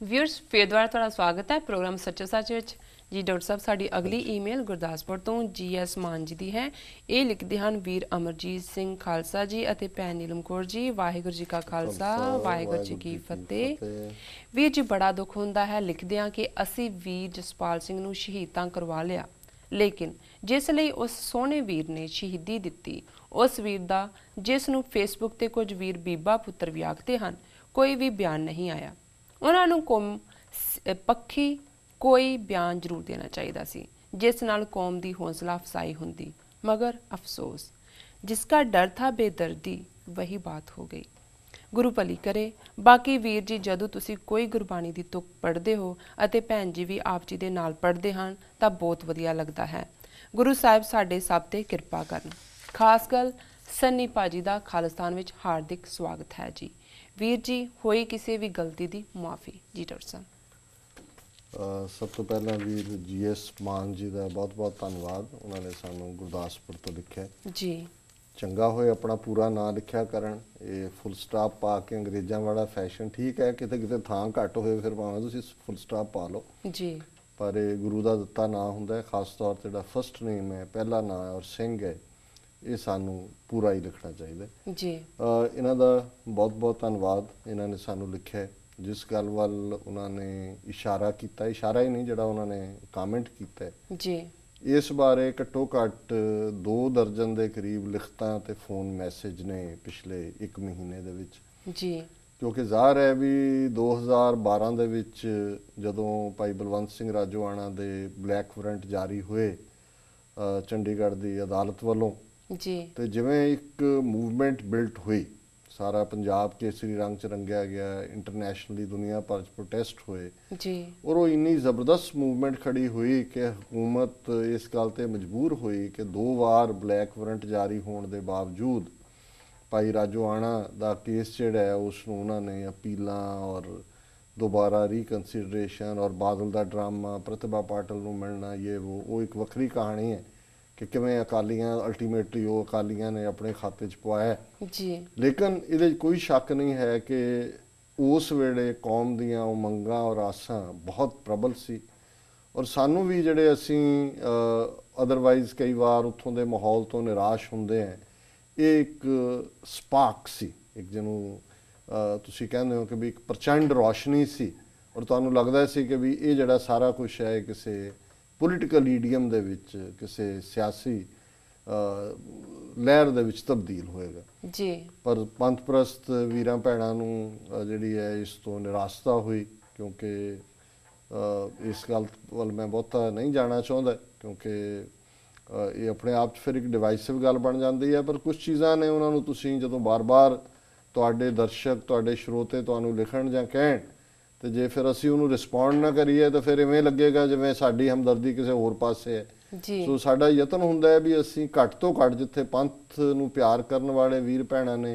Viewers फिर दोबारा थोड़ा स्वागत है प्रोग्राम सच्चो सच विच जी। डॉक्टर साहब साडी अगली ईमेल गुरदासपुर तो जी एस मान जी दी है। ये लिखते हैं वीर अमरजीत सिंह खालसा जी अते भैन नीलम कौर जी। वाहिगुरू जी का खालसा वाहिगुरू जी की फतेह। वीर जी बड़ा दुख होंदा है लिखदे कि असी वीर जसपाल सिंह नूं शहीद तां करवा लिया, लेकिन जिस लई उस सोहणे वीर ने शहीदी दित्ती उस वीर दा जिस नूं फेसबुक ते कुछ वीर बीबा पुत्तर भी आखदे हन, कोई भी बयान नहीं आया। उन्होंने कौम पक्षी कोई बयान जरूर देना चाहिए सी जिस नाल कौम की हौसला अफजाई होंदी, मगर अफसोस जिसका डर था बेदर्दी वही बात हो गई। गुरु भली करे। बाकी वीर जी जदों तुसी कोई गुरबाणी की तुक पढ़ते हो अते भैन जी भी आप जी दे नाल पढ़ते हैं तो बहुत वधिया लगता है। गुरु साहिब साडे सब ते किरपा करन। खास गल सन्नी भाजी का खालिस्तान विच हार्दिक स्वागत है जी। वीर जी होई किसी भी गलती की मुआफ़ी जी। डॉक्टर साहब सब तो पहला वीर जी एस मान जी का बहुत बहुत धन्यवाद। उन्होंने सानू गुरदासपुर तो लिखा जी। चंगा होए अपना पूरा नाम लिखा करन। ये फुल स्टॉप पा के अंग्रेज़ों वाला फैशन ठीक है, किते किते थां घट होए फिर भावें तुसीं फुल स्टॉप पा लो जी, पर ये गुरु का दिता नाम हुंदा। खास तौर पर जो फस्ट नेम है पहला नाम है और सिंह है, ये सानू पूरा ही लिखना चाहिए जी। इन्हां दा बहुत बहुत धन्यवाद। इन्होंने सानू लिखा जिस गल वाल उन्होंने इशारा किया, इशारा ही नहीं जिहड़ा उन्होंने कामेंट किया जी, इस बारे घट्टो घट्ट 2 दर्जन के करीब लिखतां ते फोन मैसेज ने पिछले 1 महीने दे विच जी। क्योंकि ज़ाहिर है भी 2012 दे विच जदों भाई बलवंत सिंह राजोआणा दे ब्लैक वारंट जारी हुए चंडीगढ़ की अदालत वालों जी, तो जिवें एक मूवमेंट बिल्ट हुई, सारा पंजाब केसरी रंग च रंगया गया, इंटरनेशनली दुनिया भर प्रोटेस्ट हुए जी, और वो इन्नी ज़बरदस्त मूवमेंट खड़ी हुई कि हुकूमत इस गल ते मजबूर हुई कि 2 बार ब्लैक वारंट जारी होने के बावजूद भाई राजोआणा का केस जिहड़ा है उसनूं उन्होंने अपीलां और दोबारा रीकनसीडरेशन और बादल का ड्रामा प्रतिभा पाटिल नूं मिलना ये वो एक वक्री कहानी है कि किवें अकालियां अल्टीमेटली वो अकालियां ने अपने खाते च पवाया जी। लेकिन ये कोई शक नहीं है कि उस वेले कौम दियां मंगां और आसां बहुत प्रबल सी और सानू भी जिहड़े असीं अदरवाइज कई बार उत्थों दे माहौल तो निराश हुंदे हैं, ये एक स्पार्क सी, एक जिन्हों तुसीं कहंदे हो कि भी एक प्रचंड रोशनी सी और तुहानूं लगदा सी कि भी ये जिहड़ा सारा कुछ है किसी पोलिटिकल ईडियम दे विच किसी सियासी लहर दे विच तब्दील होएगा जी। पर पंथ परस्त वीरां भैणां नूं जिहड़ी है इस तो निराशता हुई क्योंकि इस गल वल मैं बहुता नहीं जाना चाहुंदा क्योंकि ये अपने आप फिर एक डिवाइसिव गल बन जाती है। पर कुछ चीज़ां ने उन्होंने तुसीं जदों बार बार तुहाडे दर्शक तुहाडे श्रोते तुहानूं लिखण जां कहण तो जे फिर असीं उहनूं रिस्पॉन्ड ना करिए तो फिर इवें लगेगा जिवें साडी हमदर्दी किसी होर पासे है। सो साडा यतन हुंदा है भी असीं घट तो घट जिथे पंथ नूं प्यार करन वाले वीर भैणां ने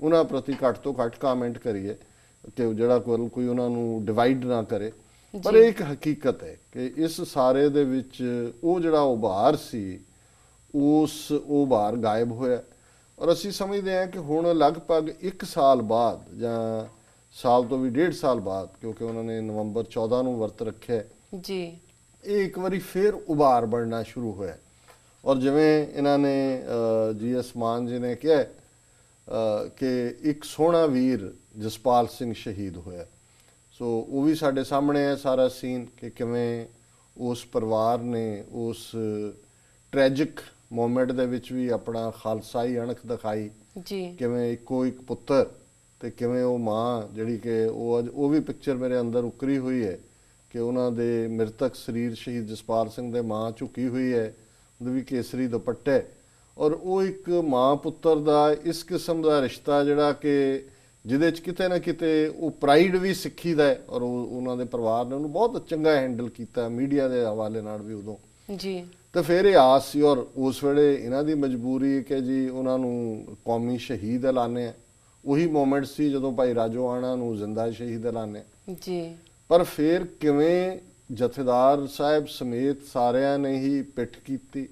उन्हां प्रति घट तो घट कामेंट करिए कि जिहड़ा कोई उन्हां नूं डिवाइड ना करे। पर एक हकीकत है कि इस सारे दे विच वो जिहड़ा उभार सी उस उभार गायब होया और असीं समझते हैं कि हुण लगभग 1 साल बाद जां साल तो भी 1.5 साल बाद क्योंकि उन्होंने नवंबर 14 नूं वर्त रखे जी, एक बारी फिर उभार बनना शुरू होया और जिवें इन्होंने जी एस मान जी ने कहा कि एक सोहना वीर जसपाल सिंह शहीद होया। सो वो भी साढ़े सामने है सारा सीन कि किवें उस परिवार ने उस ट्रैजिक मोमेंट दे विच भी अपना खालसाई अणख दिखाई जी, किवें इक्को एक पुत्तर ते किवें वो माँ जिहड़ी कि वो भी पिक्चर मेरे अंदर उकरी हुई है कि उन्हां दे मृतक शरीर शहीद जसपाल सिंह दे माँ झुकी हुई है, उहदे भी केसरी दुपट्टे और वो एक माँ पुत्तर दा इस किस्म का रिश्ता जिहड़ा कि जिहदे च किते ना किते वो प्राइड भी सिक्खी दा है और उन्हां दे परिवार ने उन्होंने बहुत चंगा हैंडल किया मीडिया के हवाले नाल भी उदों जी। तो फिर ये आस सी और उस वेले इन्हां दी मजबूरी कि जी उन्हां नूं कौमी शहीद ऐलाने उही मोमेंट सी जदों भाई राजोआणा नूं जिंदा शहीद ऐलाने जी। पर फिर किवें जथेदार साहब समेत सारिਆਂ ने ही पिठ कीती,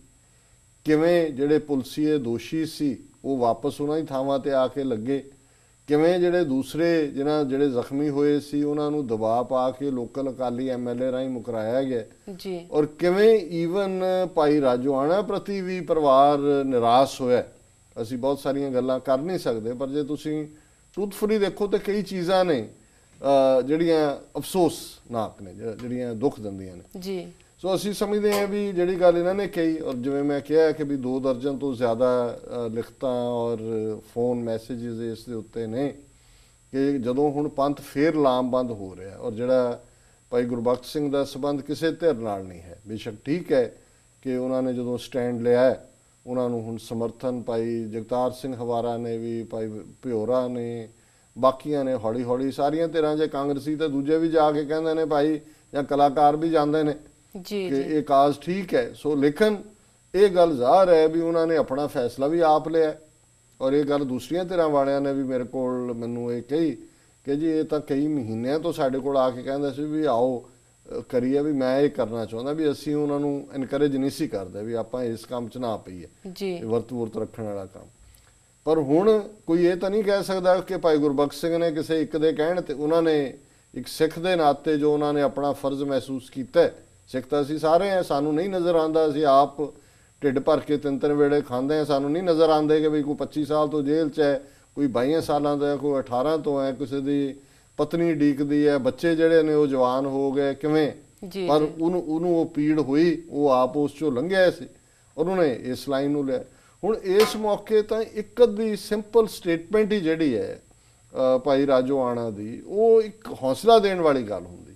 किवें जिहड़े पुलसीए दोषी सी वो वापस उन्हां ही थावां ते आके लगे, ਕਿਵੇਂ ਜਿਹੜੇ ਦੂਸਰੇ ਜਿਹੜੇ ਜ਼ਖਮੀ ਹੋਏ ਸੀ ਉਹਨਾਂ ਨੂੰ ਦਬਾਅ ਪਾ ਕੇ ਲੋਕਲ ਅਕਾਲੀ ਐਮਐਲਏ ਰਾਹੀਂ ਮੁਕਰਾਇਆ ਗਿਆ ਜੀ, ਔਰ ਕਿਵੇਂ ਈਵਨ ਭਾਈ ਰਾਜੋਆਣਾ ਪ੍ਰਤੀ ਵੀ ਪਰਿਵਾਰ ਨਿਰਾਸ਼ ਹੋਇਆ। ਅਸੀਂ ਬਹੁਤ ਸਾਰੀਆਂ ਗੱਲਾਂ ਕਰ ਨਹੀਂ ਸਕਦੇ, ਪਰ ਜੇ ਤੁਸੀਂ ਟਰੂਥਫੁਲੀ ਦੇਖੋ ਤਾਂ ਕਈ ਚੀਜ਼ਾਂ ਨੇ ਜਿਹੜੀਆਂ ਅਫਸੋਸਨਾਕ ਨੇ, ਜਿਹੜੀਆਂ ਦੁੱਖ ਦਿੰਦੀਆਂ ਨੇ ਜੀ। ਸੋ ਅਸੀਂ ਸਮਝਦੇ ਹਾਂ ਵੀ ਜਿਹੜੀ ਗੱਲ ਇਹਨਾਂ ਨੇ ਕਹੀ, ਔਰ ਜਿਵੇਂ ਮੈਂ ਕਿਹਾ ਕਿ ਵੀ 2 ਦਰਜਨ ਤੋਂ ਜ਼ਿਆਦਾ ਲਿਖਤਾਂ ਔਰ ਫੋਨ ਮੈਸੇजेस ਇਸ ਦੇ ਉੱਤੇ ਨੇ ਕਿ ਜਦੋਂ ਹੁਣ ਪੰਥ ਫੇਰ ਲਾਮਬੰਦ ਹੋ ਰਿਹਾ, ਔਰ ਜਿਹੜਾ ਭਾਈ ਗੁਰਬਖਸ਼ ਸਿੰਘ ਦਾ ਸਬੰਧ ਕਿਸੇ ਧਿਰ ਨਾਲ ਨਹੀਂ ਹੈ। ਬੇਸ਼ੱਕ ਠੀਕ ਹੈ ਕਿ ਉਹਨਾਂ ਨੇ ਜਦੋਂ ਸਟੈਂਡ ਲਿਆ, ਉਹਨਾਂ ਨੂੰ ਹੁਣ ਸਮਰਥਨ ਭਾਈ ਜਗਤਾਰ ਸਿੰਘ ਹਵਾਰਾ ਨੇ ਵੀ, ਭਾਈ ਭਿਓਰਾ ਨੇ, ਬਾਕੀਆਂ ਨੇ ਹੌਲੀ ਹੌਲੀ ਸਾਰੀਆਂ ਧਿਰਾਂ, ਜੇ ਕਾਂਗਰਸੀ ਤਾਂ ਦੂਜੇ ਵੀ ਜਾ ਕੇ ਕਹਿੰਦੇ ਨੇ ਭਾਈ, ਜਾਂ ਕਲਾਕਾਰ ਵੀ ਜਾਂਦੇ ਨੇ ਜੀ ਕਿ ਇਹ ਕਾਜ਼ ਠੀਕ ਹੈ। ਸੋ ਲੇਕਿਨ ਇਹ ਗੱਲ ਜ਼ਾਹਰ ਹੈ ਵੀ ਉਹਨਾਂ ਨੇ ਆਪਣਾ ਫੈਸਲਾ ਵੀ ਆਪ ਲਿਆ, ਔਰ ਇਹ ਗੱਲ ਦੂਸਰੀਆਂ ਧਿਰਾਂ ਵਾਲਿਆਂ ਨੇ ਵੀ ਮੇਰੇ ਕੋਲ ਮੈਨੂੰ ਇਹ ਕਹੀ ਕਿ ਜੀ ਇਹ ਤਾਂ ਕਈ ਮਹੀਨਿਆਂ ਤੋਂ ਸਾਡੇ ਕੋਲ ਆ ਕੇ ਕਹਿੰਦੇ ਸੀ ਵੀ ਆਓ ਕਰੀਏ, ਵੀ ਮੈਂ ਇਹ ਕਰਨਾ ਚਾਹੁੰਦਾ, ਵੀ ਅਸੀਂ ਉਹਨਾਂ ਨੂੰ ਇਨਕਰੇਜ ਨਹੀਂ ਸੀ ਕਰਦੇ ਵੀ ਆਪਾਂ ਇਸ ਕੰਮ 'ਚ ਨਾ ਪਈਏ, ਜੀ, ਵਰਤ ਰੱਖਣ ਵਾਲਾ ਕੰਮ। ਪਰ ਹੁਣ ਕੋਈ ਇਹ ਤਾਂ ਨਹੀਂ ਕਹਿ ਸਕਦਾ ਕਿ ਭਾਈ ਗੁਰਬਖਸ਼ ਸਿੰਘ ਨੇ ਕਿਸੇ ਇੱਕ ਦੇ ਕਹਿਣ ਤੇ, ਉਹਨਾਂ ਨੇ ਇੱਕ ਸਿੱਖ ਦੇ ਨਾਤੇ ਜੋ ਉਹਨਾਂ ਨੇ ਆਪਣਾ ਫਰਜ਼ ਮਹਿਸੂਸ ਕੀਤਾ, ਸਿੱਖ ਤਾਂ ਅਸੀਂ ਸਾਰੇ ਹਾਂ, ਸਾਨੂੰ ਨਹੀਂ ਨਜ਼ਰ ਆਉਂਦਾ, ਅਸੀਂ ਆਪ ਢਿੱਡ ਭਰ ਕੇ 3 ਵੇਲੇ ਖਾਂਦੇ ਹਾਂ, ਸਾਨੂੰ ਨਹੀਂ ਨਜ਼ਰ ਆਉਂਦੇ ਕਿ ਵੀ ਕੋਈ 25 ਸਾਲ ਤੋਂ ਜੇਲ੍ਹ 'ਚ ਹੈ, ਕੋਈ 22 ਸਾਲਾਂ ਦਾ ਹੈ, ਕੋਈ 18 ਤੋਂ ਹੈ, ਕਿਸੇ ਦੀ ਪਤਨੀ ਡੀਕਦੀ ਹੈ, ਬੱਚੇ ਜਿਹੜੇ ਨੇ ਉਹ ਜਵਾਨ ਹੋ ਗਏ ਕਿਵੇਂ, ਪਰ ਉਹਨੂੰ ਉਹ ਪੀੜ ਹੋਈ, ਉਹ ਆਪ ਉਸ 'ਚੋਂ ਲੰਘਿਆ ਸੀ ਔਰ ਉਹਨੇ ਇਸ ਲਾਈਨ ਨੂੰ ਲਿਆ। ਹੁਣ ਇਸ ਮੌਕੇ ਤਾਂ ਇੱਕ ਅੱਧੀ ਸਿੰਪਲ ਸਟੇਟਮੈਂਟ ਹੀ ਜਿਹੜੀ ਹੈ ਭਾਈ ਰਾਜੋਆਣਾ ਦੀ, ਉਹ ਇੱਕ ਹੌਸਲਾ ਦੇਣ ਵਾਲੀ ਗੱਲ ਹੁੰਦੀ।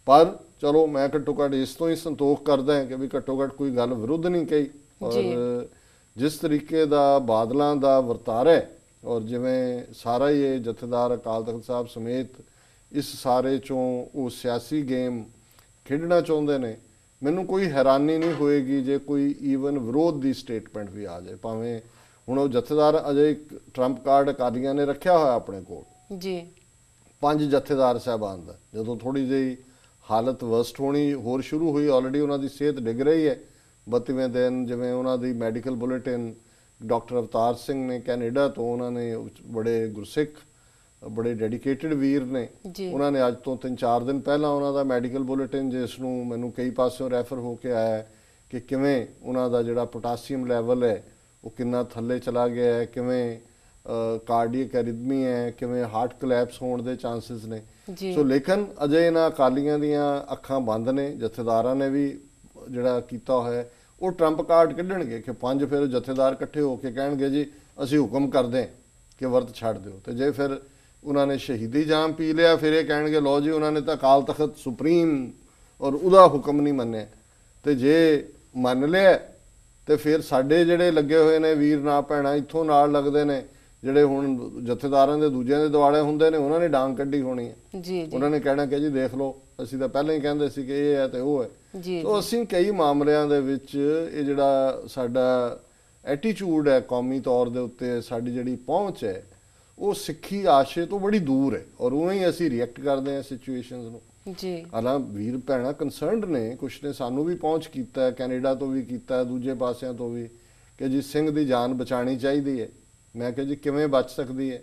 ਪਰ ਚਲੋ ਮੈਂ ਘੱਟੋ ਘੱਟ ਇਸ ਤੋਂ ਹੀ ਸੰਤੋਖ ਕਰਦਾ ਕਿ ਵੀ ਘੱਟੋ ਘੱਟ ਕੋਈ ਗੱਲ ਵਿਰੁੱਧ ਨਹੀਂ ਕਹੀ, ਔਰ ਜਿਸ ਤਰੀਕੇ ਦਾ ਬਾਦਲਾਂ ਦਾ ਵਰਤਾਰਾ ਹੈ, ਔਰ ਜਿਵੇਂ ਸਾਰਾ ਹੀ ਇਹ ਜਥੇਦਾਰ ਅਕਾਲ ਤਖਤ ਸਾਹਿਬ ਸਮੇਤ ਇਸ ਸਾਰੇ ਚੋਂ ਉਹ ਸਿਆਸੀ ਗੇਮ ਖੇਡਣਾ ਚਾਹੁੰਦੇ ਨੇ, ਮੈਨੂੰ ਕੋਈ ਹੈਰਾਨੀ ਨਹੀਂ ਹੋਏਗੀ ਜੇ ਕੋਈ ਈਵਨ ਵਿਰੋਧ ਦੀ ਸਟੇਟਮੈਂਟ ਵੀ ਆ ਜਾਏ। ਭਾਵੇਂ ਹੁਣ ਉਹ ਜਥੇਦਾਰ ਅਜੇ ਇੱਕ ਟਰੰਪ ਕਾਰਡ ਅਕਾਲੀਆਂ ਨੇ ਰੱਖਿਆ ਹੋਇਆ ਆਪਣੇ ਕੋਲ ਜੀ, 5 ਜਥੇਦਾਰ ਸਾਹਿਬਾਨ ਦਾ, ਜਦੋਂ ਥੋੜੀ ਜਿਹੀ ਹਾਲਤ ਵਰਸਟ ਹੋਣੀ ਹੋਰ ਸ਼ੁਰੂ ਹੋਈ, ਆਲਰੇਡੀ ਉਹਨਾਂ ਦੀ ਸਿਹਤ ਡਿੱਗ ਰਹੀ ਹੈ 32ਵੇਂ ਦਿਨ, ਜਿਵੇਂ ਉਹਨਾਂ ਦੀ medical bulletin doctor Avtar Singh ਨੇ ਕੈਨੇਡਾ ਤੋਂ, ਉਹਨਾਂ ਨੇ ਬੜੇ ਗੁਰਸਿੱਖ ਬੜੇ ਡੈਡੀਕੇਟਿਡ ਵੀਰ ਨੇ, ਉਹਨਾਂ ਨੇ ਅੱਜ ਤੋਂ 3-4 ਦਿਨ ਪਹਿਲਾਂ ਉਹਨਾਂ ਦਾ ਮੈਡੀਕਲ ਬੁਲੇਟਿਨ, ਜਿਸ ਨੂੰ ਮੈਨੂੰ ਕਈ ਪਾਸਿਓਂ ਰੈਫਰ ਹੋ ਕੇ ਆਇਆ ਕਿ ਕਿਵੇਂ ਉਹਨਾਂ ਦਾ ਜਿਹੜਾ ਪੋਟਾਸੀਅਮ ਲੈਵਲ ਹੈ ਉਹ ਕਿੰਨਾ ਥੱਲੇ ਚਲਾ ਗਿਆ ਹੈ, ਕਿਵੇਂ ਕਾਰਡੀਅਕ ਐਰਿਥਮੀ ਹੈ, ਕਿਵੇਂ ਹਾਰਟ ਕੋਲੈਪਸ ਹੋਣ ਦੇ ਚਾਂਸਸ ਨੇ। ਸੋ ਲੇਕਿਨ ਅਜੇ ਇਹਨਾਂ ਅਕਾਲੀਆਂ ਦੀਆਂ ਅੱਖਾਂ ਬੰਦ ਨੇ, ਜਥੇਦਾਰਾਂ ਨੇ ਵੀ ਜਿਹੜਾ ਕੀਤਾ ਹੋਇਆ ਉਹ ਟਰੰਪ ਕਾਰਡ ਕੱਢਣਗੇ ਕਿ 5 ਫਿਰ ਜਥੇਦਾਰ ਇਕੱਠੇ ਹੋ ਕੇ ਕਹਿਣਗੇ ਜੀ ਅਸੀਂ ਹੁਕਮ ਕਰਦੇ ਹਾਂ ਕਿ ਵਰਤ ਛੱਡ ਦਿਓ, ਤੇ ਜੇ ਫਿਰ ਉਹਨਾਂ ਨੇ ਸ਼ਹੀਦੀ ਜਾਮ ਪੀ ਲਿਆ ਫਿਰ ਇਹ ਕਹਿਣਗੇ ਲਓ ਜੀ ਉਹਨਾਂ ਨੇ ਤਾਂ ਅਕਾਲ ਤਖਤ ਸੁਪਰੀਮ ਔਰ ਉਹਦਾ ਹੁਕਮ ਨਹੀਂ ਮੰਨਿਆ, ਤੇ ਜੇ ਮੰਨ ਲਿਆ ਤੇ ਫਿਰ ਸਾਡੇ ਜਿਹੜੇ ਲੱਗੇ ਹੋਏ ਨੇ ਵੀਰ ਨਾ ਭੈਣਾਂ ਇੱਥੋਂ ਨਾਲ ਲੱਗਦੇ ਨੇ, ਜਿਹੜੇ ਹੁਣ ਜਥੇਦਾਰਾਂ ਦੇ ਦੂਜਿਆਂ ਦੇ ਦੁਆਲੇ ਹੁੰਦੇ ਨੇ, ਉਹਨਾਂ ਨੇ ਡਾਂਗ ਕੱਢੀ ਹੋਣੀ ਹੈ ਜੀ, ਉਹਨਾਂ ਨੇ ਕਹਿਣਾ ਕਿ ਜੀ ਦੇਖ ਲਓ ਅਸੀਂ ਤਾਂ ਪਹਿਲਾਂ ਹੀ ਕਹਿੰਦੇ ਸੀ ਕਿ ਇਹ ਹੈ ਤੇ ਉਹ ਹੈ। ਸੋ ਅਸੀਂ ਕਈ ਮਾਮਲਿਆਂ ਦੇ ਵਿੱਚ ਇਹ ਜਿਹੜਾ ਸਾਡਾ ਐਟੀਟਿਊਡ ਹੈ ਕੌਮੀ ਤੌਰ ਦੇ ਉੱਤੇ, ਸਾਡੀ ਜਿਹੜੀ ਪਹੁੰਚ ਹੈ ਉਹ ਸਿੱਖੀ ਆਸ਼ੇ ਤੋਂ ਬੜੀ ਦੂਰ ਹੈ, ਔਰ ਉਵੇਂ ਹੀ ਅਸੀਂ ਰਿਐਕਟ ਕਰਦੇ ਹਾਂ ਸਿਚੁਏਸ਼ਨਸ ਨੂੰ ਜੀ। ਹਾਲਾਂ ਵੀਰ ਭੈਣਾਂ ਕੰਸਰਨਡ ਨੇ, ਕੁਛ ਨੇ ਸਾਨੂੰ ਵੀ ਪਹੁੰਚ ਕੀਤਾ, ਕੈਨੇਡਾ ਤੋਂ ਵੀ ਕੀਤਾ, ਦੂਜੇ ਪਾਸਿਆਂ ਤੋਂ ਵੀ, ਕਿ ਜੀ ਸਿੰਘ ਦੀ ਜਾਨ ਬਚਾਉਣੀ ਚਾਹੀਦੀ ਹੈ। ਮੈਂ ਕਿਹਾ ਜੀ ਕਿਵੇਂ ਬਚ ਸਕਦੀ ਹੈ?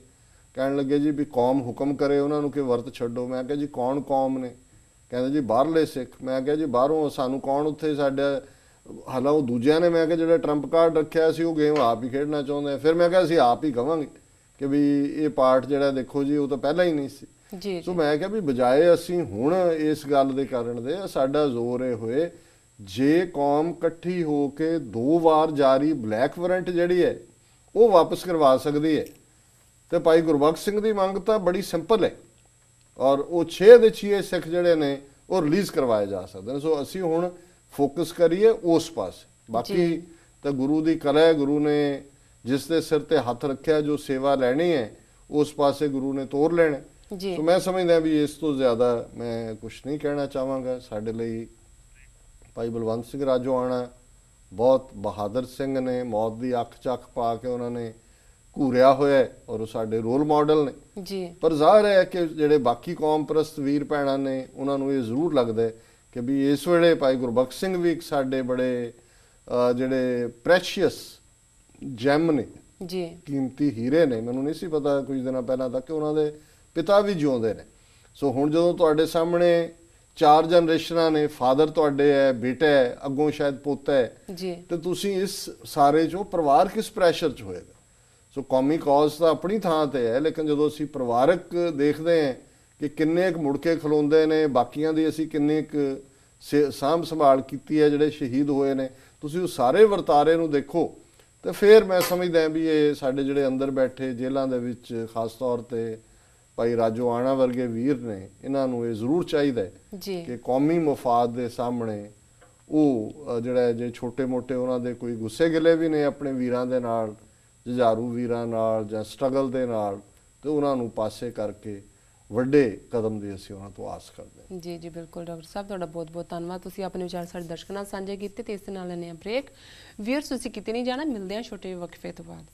ਕਹਿਣ ਲੱਗੇ ਜੀ ਵੀ ਕੌਮ ਹੁਕਮ ਕਰੇ ਉਹਨਾਂ ਨੂੰ ਕਿ ਵਰਤ ਛੱਡੋ। ਮੈਂ ਕਿਹਾ ਜੀ ਕੌਣ ਕੌਮ ਨੇ? ਕਹਿੰਦੇ ਜੀ ਬਾਹਰਲੇ ਸਿੱਖ। ਮੈਂ ਕਿਹਾ ਜੀ ਬਾਹਰੋਂ ਸਾਨੂੰ ਕੌਣ ਉੱਥੇ ਸਾਡਾ, ਹਾਲਾਂ ਉਹ ਦੂਜਿਆਂ ਨੇ, ਮੈਂ ਕਿਹਾ ਜਿਹੜਾ ਟਰੰਪ ਕਾਰਡ ਰੱਖਿਆ ਸੀ ਉਹ ਗੇਮ ਆਪ ਹੀ ਖੇਡਣਾ ਚਾਹੁੰਦੇ। ਫਿਰ ਮੈਂ ਕਿਹਾ ਅਸੀਂ ਆਪ ਹੀ ਕਵਾਂਗੇ ਕਿ ਵੀ ਇਹ ਪਾਰਟ ਜਿਹੜਾ ਦੇਖੋ ਜੀ ਉਹ ਤਾਂ ਪਹਿਲਾਂ ਹੀ ਨਹੀਂ ਸੀ। ਸੋ ਮੈਂ ਕਿਹਾ ਵੀ ਬਜਾਏ ਅਸੀਂ ਹੁਣ ਇਸ ਗੱਲ ਦੇ ਕਾਰਨ ਦੇ ਸਾਡਾ ਜ਼ੋਰ ਇਹ ਹੋਏ, ਜੇ ਕੌਮ ਇਕੱਠੀ ਹੋ ਕੇ 2 ਵਾਰ ਜਾਰੀ ਬਲੈਕ ਵਾਰੰਟ ਜਿਹੜੀ ਹੈ ਉਹ ਵਾਪਸ ਕਰਵਾ ਸਕਦੀ ਹੈ, ਤੇ ਭਾਈ ਗੁਰਬਖਸ਼ ਸਿੰਘ ਦੀ ਮੰਗ ਤਾਂ ਬੜੀ ਸਿੰਪਲ ਹੈ, ਔਰ ਉਹ 6 ਦੇ 6 ਸਿੱਖ ਜਿਹੜੇ ਨੇ ਉਹ ਰਿਲੀਜ਼ ਕਰਵਾਏ ਜਾ ਸਕਦੇ ਨੇ। ਸੋ ਅਸੀਂ ਹੁਣ ਫੋਕਸ ਕਰੀਏ ਉਸ ਪਾਸੇ, ਬਾਕੀ ਤਾਂ ਗੁਰੂ ਦੀ ਕਲਾ ਹੈ, ਗੁਰੂ ਨੇ ਜਿਸ ਦੇ ਸਿਰ ਤੇ ਹੱਥ ਰੱਖਿਆ, ਜੋ ਸੇਵਾ ਲੈਣੀ ਹੈ ਉਸ ਪਾਸੇ ਗੁਰੂ ਨੇ ਤੋਰ ਲੈਣਾ। ਸੋ ਮੈਂ ਸਮਝਦਾ ਵੀ ਇਸ ਤੋਂ ਜ਼ਿਆਦਾ ਮੈਂ ਕੁਝ ਨਹੀਂ ਕਹਿਣਾ ਚਾਹਾਂਗਾ। ਸਾਡੇ ਲਈ ਭਾਈ ਬਲਵੰਤ ਸਿੰਘ ਰਾਜੋਆਣਾ ਬਹੁਤ ਬਹਾਦਰ ਸਿੰਘ ਨੇ, ਮੌਤ ਦੀ ਅੱਖ 'ਚ ਅੱਖ ਪਾ ਕੇ ਉਹਨਾਂ ਨੇ ਘੂਰਿਆ ਹੋਇਆ, ਔਰ ਉਹ ਸਾਡੇ ਰੋਲ ਮਾਡਲ ਨੇ ਜੀ। ਪਰ ਜ਼ਾਹਿਰ ਹੈ ਕਿ ਜਿਹੜੇ ਬਾਕੀ ਕੌਮ ਪ੍ਰਸਤ ਵੀਰ ਭੈਣਾਂ ਨੇ ਉਹਨਾਂ ਨੂੰ ਇਹ ਜ਼ਰੂਰ ਲੱਗਦਾ ਕਿ ਵੀ ਇਸ ਵੇਲੇ ਭਾਈ ਗੁਰਬਖਸ਼ ਸਿੰਘ ਵੀ ਇੱਕ ਸਾਡੇ ਬੜੇ ਜਿਹੜੇ ਪ੍ਰੈਸ਼ੀਅਸ ਜੈਮ ਨੇ ਜੀ ਕੀਮਤੀ ਹੀਰੇ ਨੇ। ਮੈਨੂੰ ਨਹੀਂ ਸੀ ਪਤਾ ਕੁਝ ਦਿਨਾਂ ਪਹਿਲਾਂ ਤੱਕ ਕਿ ਉਹਨਾਂ ਦੇ ਪਿਤਾ ਵੀ ਜਿਉਂਦੇ ਨੇ। ਸੋ ਹੁਣ ਜਦੋਂ ਤੁਹਾਡੇ ਸਾਹਮਣੇ 4 ਜਨਰੇਸ਼ਨਾਂ ਨੇ, ਫਾਦਰ ਤੁਹਾਡੇ ਹੈ, ਬੇਟਾ ਹੈ, ਅੱਗੋਂ ਸ਼ਾਇਦ ਪੋਤਾ ਹੈ, ਜੀ ਤੇ ਤੁਸੀਂ ਇਸ ਸਾਰੇ ਚੋਂ ਪਰਿਵਾਰ ਕਿਸ ਪ੍ਰੈਸ਼ਰ 'ਚ ਹੋਏਗਾ। ਸੋ ਕੌਮੀ ਕੌਜ਼ ਤਾਂ ਆਪਣੀ ਥਾਂ ਤੇ ਹੈ, ਲੇਕਿਨ ਜਦੋਂ ਅਸੀਂ ਪਰਿਵਾਰਕ ਦੇਖਦੇ ਹਾਂ ਕਿ ਕਿੰਨੇ ਕੁ ਮੁੜ ਕੇ ਖਲੋਂਦੇ ਨੇ, ਬਾਕੀਆਂ ਦੀ ਅਸੀਂ ਕਿੰਨੇ ਕੁ ਸਾਂਭ ਸੰਭਾਲ ਕੀਤੀ ਹੈ, ਜਿਹੜੇ ਸ਼ਹੀਦ ਹੋਏ ਨੇ, ਤੁਸੀਂ ਉਹ ਸਾਰੇ ਵਰਤਾਰੇ ਨੂੰ ਦੇਖੋ ਤੇ ਫਿਰ ਮੈਂ ਸਮਝਦਾ ਵੀ ਇਹ ਸਾਡੇ ਜਿਹੜੇ ਅੰਦਰ ਬੈਠੇ ਜੇਲ੍ਹਾਂ ਦੇ ਵਿੱਚ, ਖਾਸ ਤੌਰ ਤੇ ਭਾਈ ਰਾਜੋ ਆਣਾ ਵਰਗੇ ਵੀਰ ਨੇ, ਇਹਨਾਂ ਨੂੰ ਇਹ ਜ਼ਰੂਰ ਚਾਹੀਦਾ ਹੈ ਜੀ ਕਿ ਕੌਮੀ ਮਫਾਦ ਦੇ ਸਾਹਮਣੇ ਉਹ ਜਿਹੜਾ ਜੇ ਛੋਟੇ ਮੋਟੇ ਉਹਨਾਂ ਦੇ ਕੋਈ ਗੁੱਸੇ ਗਿਲੇ ਵੀ ਨੇ ਆਪਣੇ ਵੀਰਾਂ ਦੇ ਨਾਲ, ਜੁਝਾਰੂ ਵੀਰਾਂ ਨਾਲ ਜਾਂ ਸਟਰਗਲ ਦੇ ਨਾਲ, ਤੇ ਉਹਨਾਂ ਨੂੰ ਪਾਸੇ ਕਰਕੇ ਵੱਡੇ ਕਦਮ ਦੀ ਅਸੀਂ ਉਹਨਾਂ ਤੋਂ ਆਸ ਕਰਦੇ ਹਾਂ। ਜੀ ਜੀ ਬਿਲਕੁਲ ਡਾਕਟਰ ਸਾਹਿਬ, ਤੁਹਾਡਾ ਬਹੁਤ ਬਹੁਤ ਧੰਨਵਾਦ। ਤੁਸੀਂ ਆਪਣੇ ਵਿਚਾਰ ਸਾਡੇ ਦਰਸ਼ਕਾਂ ਨਾਲ ਸਾਂਝੇ ਕੀਤੇ ਤੇ ਇਸ ਦੇ ਨਾਲ ਲੈਣੇ ਆ ਬ੍ਰੇਕ। ਵੀਅਰਸ ਤੁਸੀਂ ਕਿਤੇ ਨਹੀਂ ਜਾਣਾ, ਮਿਲਦੇ ਹਾਂ ਛੋਟੇ ਵਕਫੇ ਤੋਂ ਬਾਅਦ।